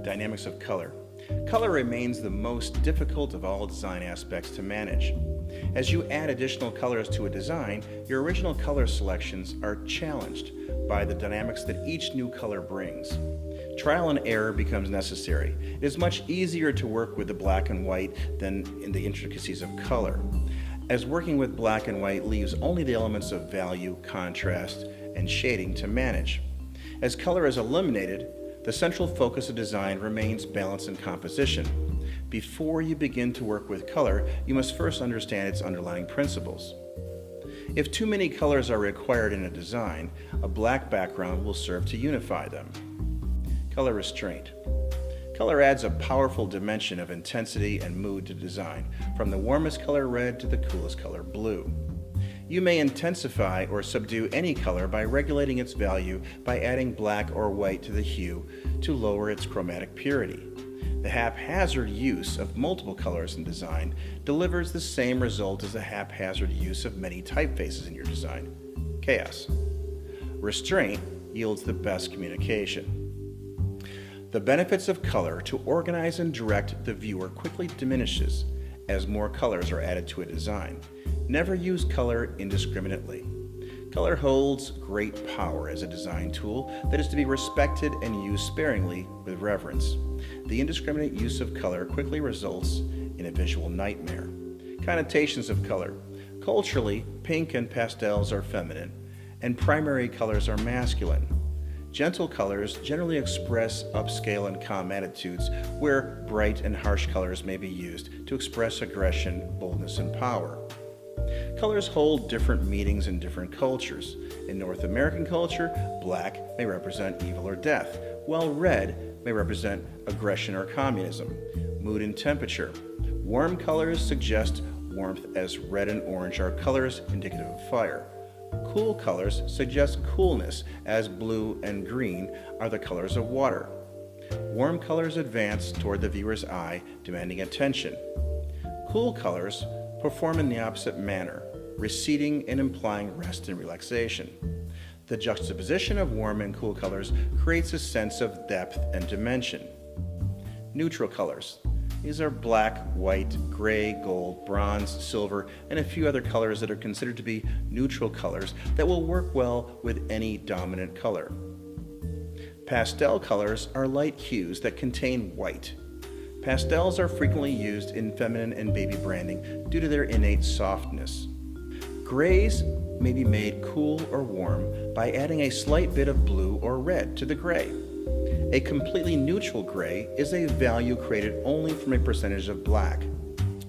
Dynamics of color. Color remains the most difficult of all design aspects to manage. As you add additional colors to a design, your original color selections are challenged by the dynamics that each new color brings. Trial and error becomes necessary. It is much easier to work with the black and white than in the intricacies of color, as working with black and white leaves only the elements of value, contrast, and shading to manage. As color is eliminated, the central focus of design remains balance and composition. Before you begin to work with color, you must first understand its underlying principles. If too many colors are required in a design, a black background will serve to unify them. Color restraint. Color adds a powerful dimension of intensity and mood to design, from the warmest color red to the coolest color blue. You may intensify or subdue any color by regulating its value by adding black or white to the hue to lower its chromatic purity. The haphazard use of multiple colors in design delivers the same result as the haphazard use of many typefaces in your design: chaos. Restraint yields the best communication. The benefits of color to organize and direct the viewer quickly diminishes as more colors are added to a design. Never use color indiscriminately. Color holds great power as a design tool that is to be respected and used sparingly with reverence. The indiscriminate use of color quickly results in a visual nightmare. Connotations of color. Culturally, pink and pastels are feminine, and primary colors are masculine. Gentle colors generally express upscale and calm attitudes, where bright and harsh colors may be used to express aggression, boldness, and power. Colors hold different meanings in different cultures. In North American culture, black may represent evil or death, while red may represent aggression or communism. Mood and temperature. Warm colors suggest warmth, as red and orange are colors indicative of fire. Cool colors suggest coolness, as blue and green are the colors of water. Warm colors advance toward the viewer's eye, demanding attention. Cool colors perform in the opposite manner, receding and implying rest and relaxation. The juxtaposition of warm and cool colors creates a sense of depth and dimension. Neutral colors. These are black, white, gray, gold, bronze, silver, and a few other colors that are considered to be neutral colors that will work well with any dominant color. Pastel colors are light hues that contain white. Pastels are frequently used in feminine and baby branding due to their innate softness. Grays may be made cool or warm by adding a slight bit of blue or red to the gray. A completely neutral gray is a value created only from a percentage of black.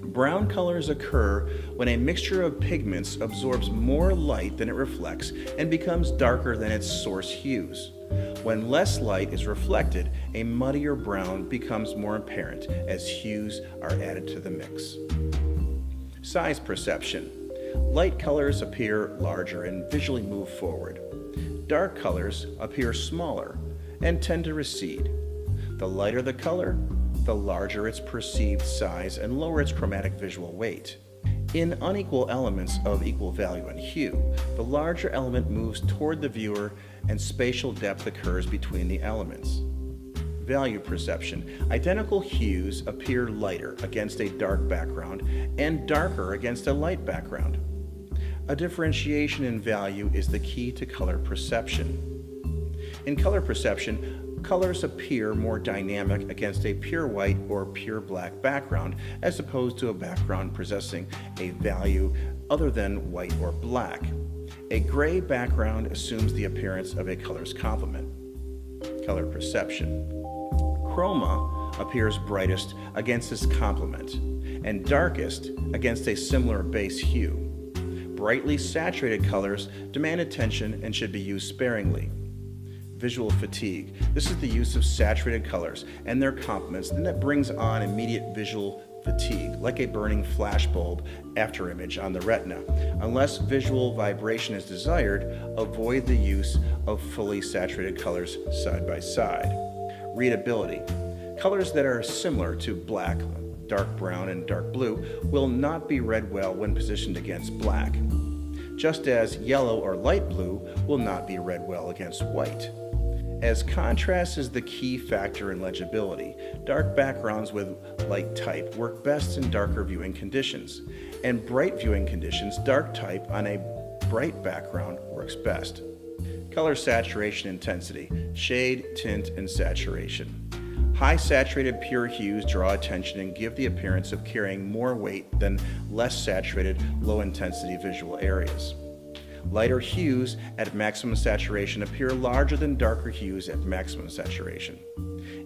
Brown colors occur when a mixture of pigments absorbs more light than it reflects and becomes darker than its source hues. When less light is reflected, a muddier brown becomes more apparent as hues are added to the mix. Size perception. Light colors appear larger and visually move forward. Dark colors appear smaller and tend to recede. The lighter the color, the larger its perceived size and lower its chromatic visual weight. In unequal elements of equal value and hue, the larger element moves toward the viewer and spatial depth occurs between the elements. Value perception. Identical hues appear lighter against a dark background and darker against a light background. A differentiation in value is the key to color perception. In color perception, colors appear more dynamic against a pure white or pure black background as opposed to a background possessing a value other than white or black. A gray background assumes the appearance of a color's complement. Color perception. Chroma appears brightest against its complement and darkest against a similar base hue. Brightly saturated colors demand attention and should be used sparingly. Visual fatigue. This is the use of saturated colors and their complements that brings on immediate visual fatigue, like a burning flashbulb after image on the retina. Unless visual vibration is desired, avoid the use of fully saturated colors side by side. Readability. Colors that are similar to black, dark brown, and dark blue will not be read well when positioned against black, just as yellow or light blue will not be read well against white. as contrast is the key factor in legibility. Dark backgrounds with light type work best in darker viewing conditions. In bright viewing conditions, dark type on a bright background works best. Color saturation intensity, shade, tint, and saturation. High saturated pure hues draw attention and give the appearance of carrying more weight than less saturated, low intensity visual areas. Lighter hues at maximum saturation appear larger than darker hues at maximum saturation.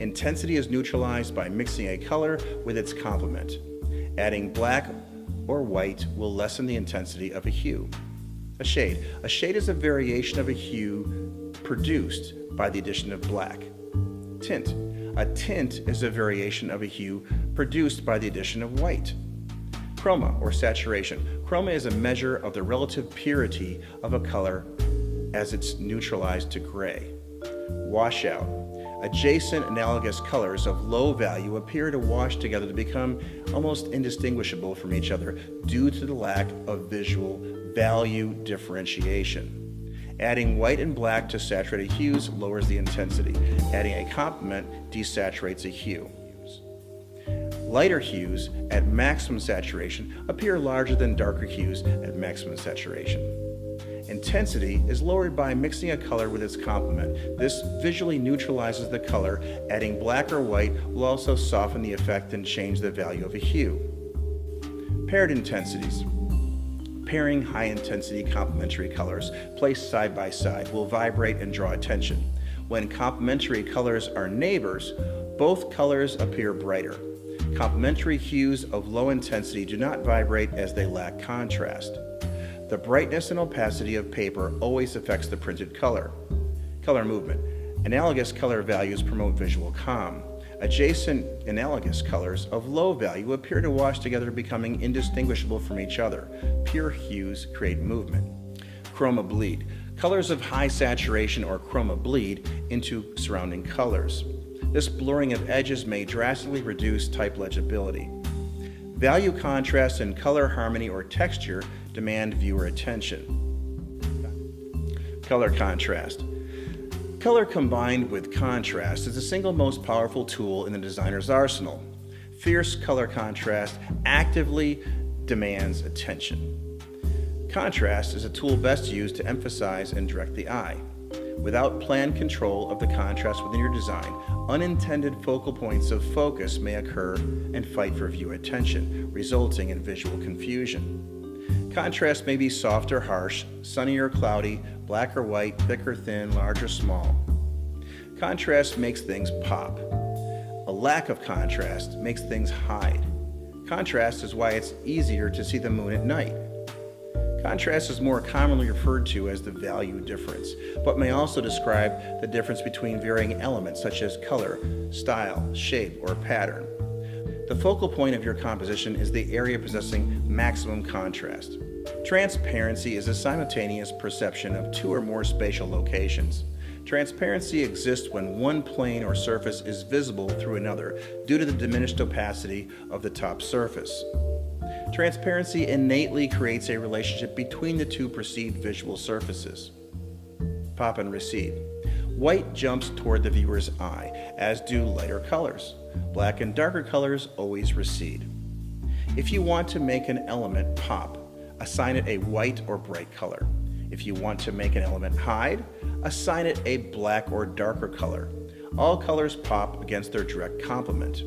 Intensity is neutralized by mixing a color with its complement. Adding black or white will lessen the intensity of a hue. A shade. A shade is a variation of a hue produced by the addition of black. Tint. A tint is a variation of a hue produced by the addition of white. Chroma, or saturation. Chroma is a measure of the relative purity of a color as it's neutralized to gray. Washout. Adjacent analogous colors of low value appear to wash together to become almost indistinguishable from each other due to the lack of visual value differentiation. Adding white and black to saturated hues lowers the intensity. Adding a complement desaturates a hue. Lighter hues at maximum saturation appear larger than darker hues at maximum saturation. Intensity is lowered by mixing a color with its complement. This visually neutralizes the color. Adding black or white will also soften the effect and change the value of a hue. Paired intensities. Pairing high-intensity complementary colors placed side by side will vibrate and draw attention. When complementary colors are neighbors, both colors appear brighter. Complementary hues of low intensity do not vibrate as they lack contrast. The brightness and opacity of paper always affects the printed color. Color movement. Analogous color values promote visual calm. Adjacent analogous colors of low value appear to wash together, becoming indistinguishable from each other. Pure hues create movement. Chroma bleed. Colors of high saturation or chroma bleed into surrounding colors. This blurring of edges may drastically reduce type legibility. Value contrast and color harmony or texture demand viewer attention. Color contrast. Color combined with contrast is the single most powerful tool in the designer's arsenal. Fierce color contrast actively demands attention. Contrast is a tool best used to emphasize and direct the eye. Without planned control of the contrast within your design, unintended focal points of focus may occur and fight for viewer attention, resulting in visual confusion. Contrast may be soft or harsh, sunny or cloudy, black or white, thick or thin, large or small. Contrast makes things pop. A lack of contrast makes things hide. Contrast is why it's easier to see the moon at night. Contrast is more commonly referred to as the value difference, but may also describe the difference between varying elements such as color, style, shape, or pattern. The focal point of your composition is the area possessing maximum contrast. Transparency is a simultaneous perception of two or more spatial locations. Transparency exists when one plane or surface is visible through another due to the diminished opacity of the top surface. Transparency innately creates a relationship between the two perceived visual surfaces. Pop and recede. White jumps toward the viewer's eye, as do lighter colors. Black and darker colors always recede. If you want to make an element pop, assign it a white or bright color. If you want to make an element hide, assign it a black or darker color. All colors pop against their direct complement.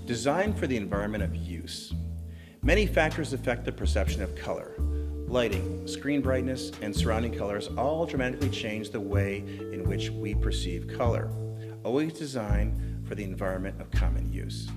Design for the environment of use. Many factors affect the perception of color. Lighting, screen brightness, and surrounding colors all dramatically change the way in which we perceive color. Always design for the environment of common use.